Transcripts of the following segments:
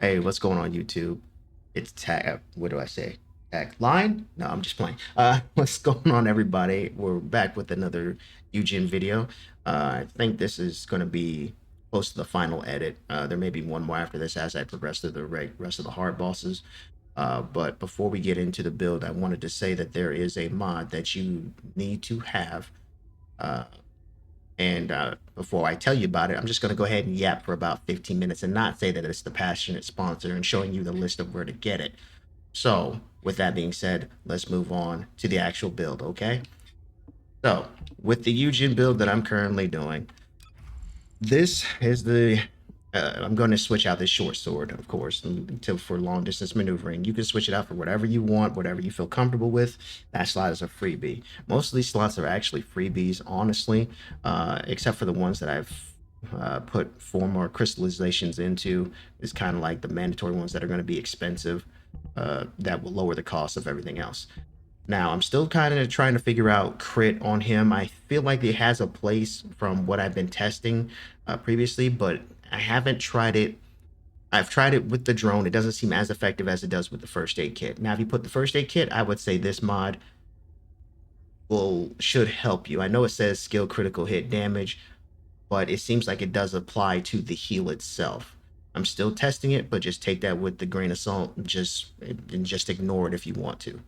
Hey, what's going on YouTube? It's tag. What do I say? Tag line? No, I'm just playing. What's going on, everybody? We're back with another Yujin video. I think this is going to be close to the final edit. There may be one more after this as I progress through the rest of the hard bosses. But before we get into the build, I wanted to say that there is a mod that you need to have. Uh, and before I tell you about it, I'm just going to go ahead and yap for about 15 minutes and not say that it's the passionate sponsor and showing you the list of where to get it. So, with that being said, let's move on to the actual build, okay? So, with the Yujin build that I'm currently doing, this is the I'm going to switch out this short sword, of course, until for long distance maneuvering. You can switch it out for whatever you want, whatever you feel comfortable with. That slot is a freebie. Most of these slots are actually freebies, honestly, except for the ones that I've put 4 more crystallizations into. Is kind of like the mandatory ones that are going to be expensive. That will lower the cost of everything else. Now, I'm still kind of trying to figure out crit on him. I feel like it has a place from what I've been testing previously, but I haven't tried it. I've tried it with the drone. It doesn't seem as effective as it does with the first aid kit. Now, if you put the first aid kit, I would say this mod should help you. I know it says skill critical hit damage, but it seems like it does apply to the heal itself. I'm still testing it, but just take that with the grain of salt and just ignore it if you want to.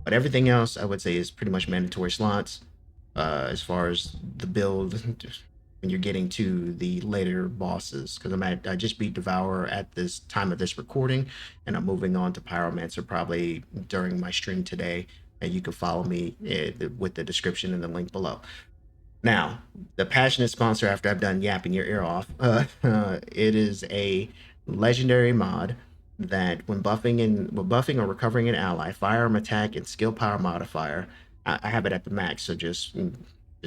But everything else, I would say, is pretty much mandatory slots as far as the build when you're getting to the later bosses. Because I just beat Devourer at this time of this recording, and I'm moving on to Pyromancer probably during my stream today. And you can follow me with the description and the link below. Now, the passionate sponsor, after I've done yapping your ear off, it is a legendary mod that when buffing or recovering an ally, firearm attack and skill power modifier, I have it at the max, so just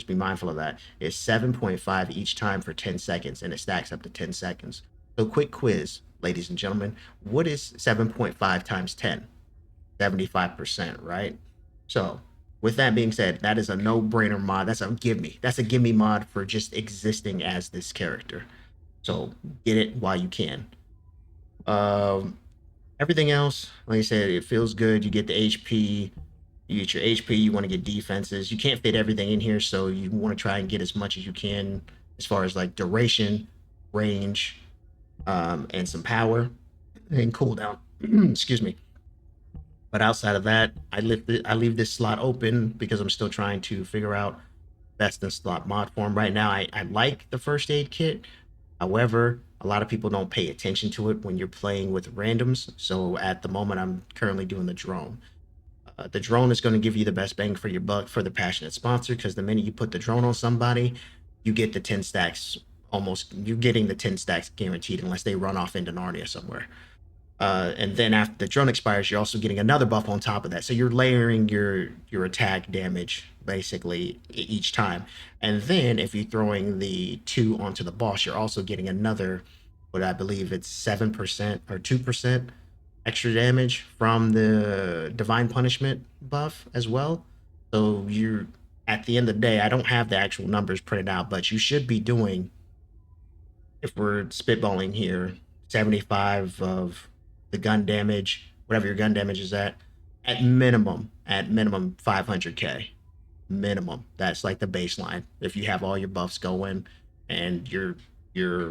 be mindful of that. It's 7.5 each time for 10 seconds, and it stacks up to 10 seconds. So quick quiz, ladies and gentlemen, what is 7.5 times 10? 75%, right? So with that being said, that is a no-brainer mod. That's a gimme. That's a gimme mod for just existing as this character. So get it while you can. Um, Everything else, like I said, it feels good. You get the HP, you get your HP, you want to get defenses. You can't fit everything in here, so you want to try and get as much as you can as far as like duration, range, and some power and cooldown. Excuse me. But outside of that, I leave this slot open because I'm still trying to figure out best in slot mod form. Right now, I like the first aid kit. However, a lot of people don't pay attention to it when you're playing with randoms. So at the moment, I'm currently doing the drone. The drone is going to give you the best bang for your buck for the passionate sponsor, because the minute you put the drone on somebody, you get the 10 stacks. Almost, you're getting the 10 stacks guaranteed unless they run off into Narnia somewhere. And then after the drone expires, you're also getting another buff on top of that. So you're layering your attack damage basically each time. And then if you're throwing the 2 onto the boss, you're also getting another, what I believe it's 7% or 2% extra damage from the divine punishment buff as well. So you're at the end of the day, I don't have the actual numbers printed out, but you should be doing, if we're spitballing here, 75 of the gun damage, whatever your gun damage is at minimum 500k minimum. That's like the baseline. If you have all your buffs going and your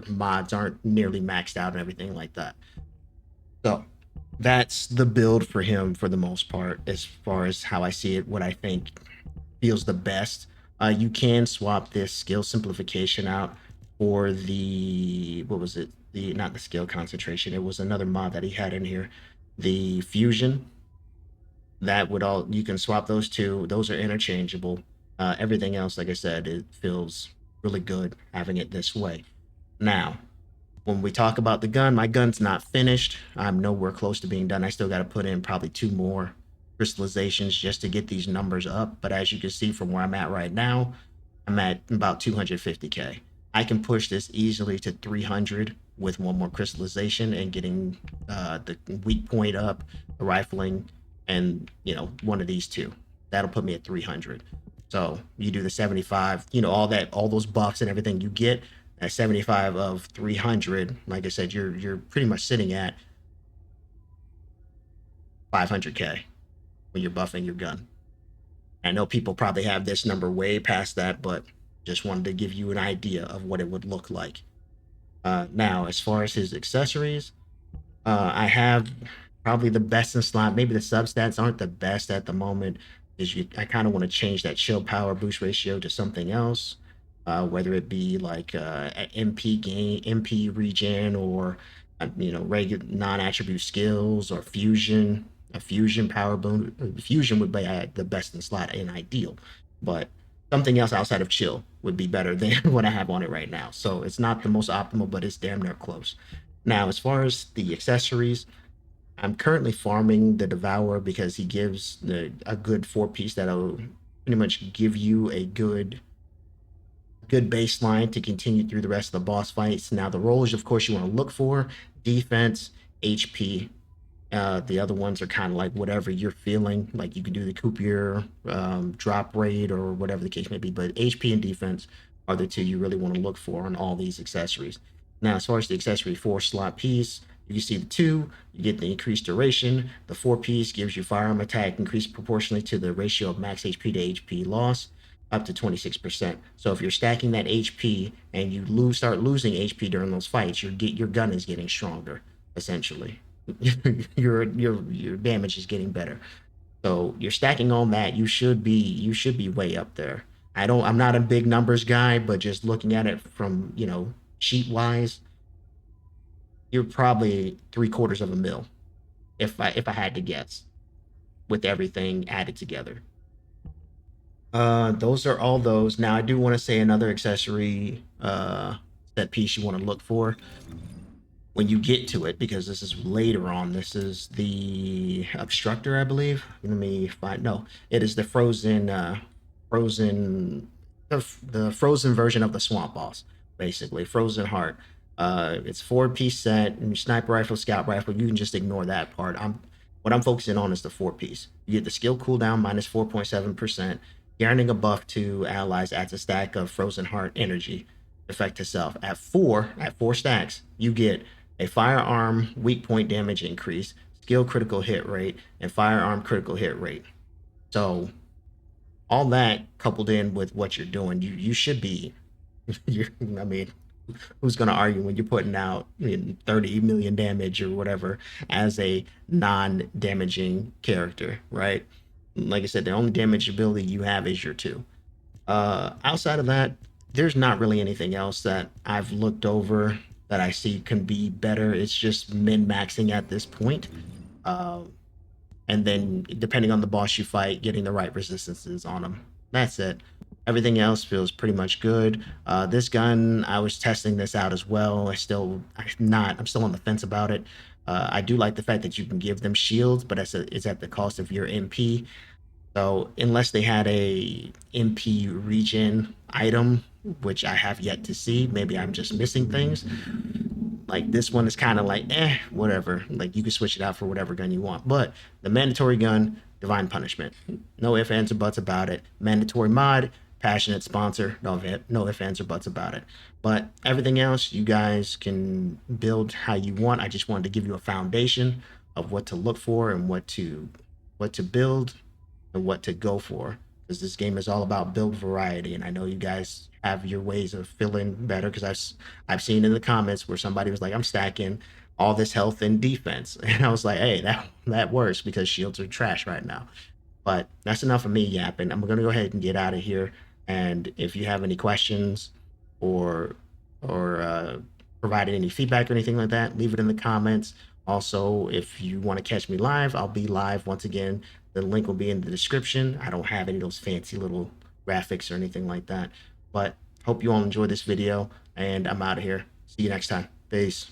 mods aren't nearly maxed out and everything like that. So that's the build for him for the most part, as far as how I see it, what I think feels the best. You can swap this skill simplification out for the, what was it? The, not the skill concentration. It was another mod that he had in here, the fusion. That would all, you can swap those two. Those are interchangeable. Everything else, like I said, it feels really good having it this way. Now, when we talk about the gun, my gun's not finished. I'm nowhere close to being done. I still got to put in probably 2 more crystallizations just to get these numbers up. But as you can see from where I'm at right now, I'm at about 250k. I can push this easily to 300 with 1 more crystallization and getting the weak point up, the rifling, and one of these 2. That'll put me at 300. So you do the 75, all those buffs and everything you get at 75 of 300. Like I said, you're pretty much sitting at 500k when you're buffing your gun. I know people probably have this number way past that, but just wanted to give you an idea of what it would look like. Now, as far as his accessories, I have probably the best in slot. Maybe the substats aren't the best at the moment. I kind of want to change that shield power boost ratio to something else, whether it be like MP gain, MP regen, or regular non-attribute skills or fusion. A fusion power boon. Fusion would be the best in slot in ideal, but something else outside of chill would be better than what I have on it right now. So it's not the most optimal, but it's damn near close. Now, as far as the accessories, I'm currently farming the Devourer because he gives a good 4-piece that'll pretty much give you a good baseline to continue through the rest of the boss fights. Now, the roles, of course, you want to look for: defense, HP. The other ones are kind of like whatever you're feeling. Like you can do the Coupier drop rate or whatever the case may be. But HP and defense are the two you really want to look for on all these accessories. Now, as far as the accessory 4-slot piece, you can see the 2, you get the increased duration. The 4-piece gives you firearm attack increased proportionally to the ratio of max HP to HP loss, up to 26%. So if you're stacking that HP and you start losing HP during those fights, your gun is getting stronger, essentially. your damage is getting better. So you're stacking on that. You should be way up there. I'm not a big numbers guy, but just looking at it from sheet wise, you're probably 3/4 of a mil, if I had to guess, with everything added together. Those are all those. Now I do want to say another accessory that piece you want to look for when you get to it, because this is later on. This is the obstructor, I believe. Let me find. No, it is the the frozen version of the swamp boss, basically frozen heart. It's 4-piece set, and sniper rifle, scout rifle. You can just ignore that part. What I'm focusing on is the 4-piece. You get the skill cooldown minus 4.7%. Guaranteeing a buff to allies adds a stack of frozen heart energy effect to self. At four stacks, you get a firearm weak point damage increase, skill critical hit rate, and firearm critical hit rate. So all that coupled in with what you're doing, you should be. I mean, who's going to argue when you're putting out 30 million damage or whatever as a non-damaging character, right? Like I said, the only damage ability you have is your 2. Outside of that, there's not really anything else that I've looked over that I see can be better. It's just min-maxing at this point. And then depending on the boss you fight, getting the right resistances on them. That's it. Everything else feels pretty much good. This gun, I was testing this out as well. I'm still on the fence about it. I do like the fact that you can give them shields, but it's at the cost of your MP. So unless they had a MP regen item, which I have yet to see, maybe I'm just missing things. Like this one is kind of like, whatever. Like you can switch it out for whatever gun you want. But the mandatory gun, Divine Punishment. No ifs, ands, or buts about it. Mandatory mod, passionate sponsor. No ifs, ands, or buts about it. But everything else, you guys can build how you want. I just wanted to give you a foundation of what to look for and what to build and what to go for, because this game is all about build variety. And I know you guys have your ways of feeling better, because I've seen in the comments where somebody was like, I'm stacking all this health and defense, and I was like, hey, that works because shields are trash right now. But that's enough of me yapping. I'm gonna go ahead and get out of here. And if you have any questions or provided any feedback or anything like that, leave it in the comments. Also, if you want to catch me live, I'll be live once again. The link will be in the description. I don't have any of those fancy little graphics or anything like that. But hope you all enjoyed this video, and I'm out of here. See you next time. Peace.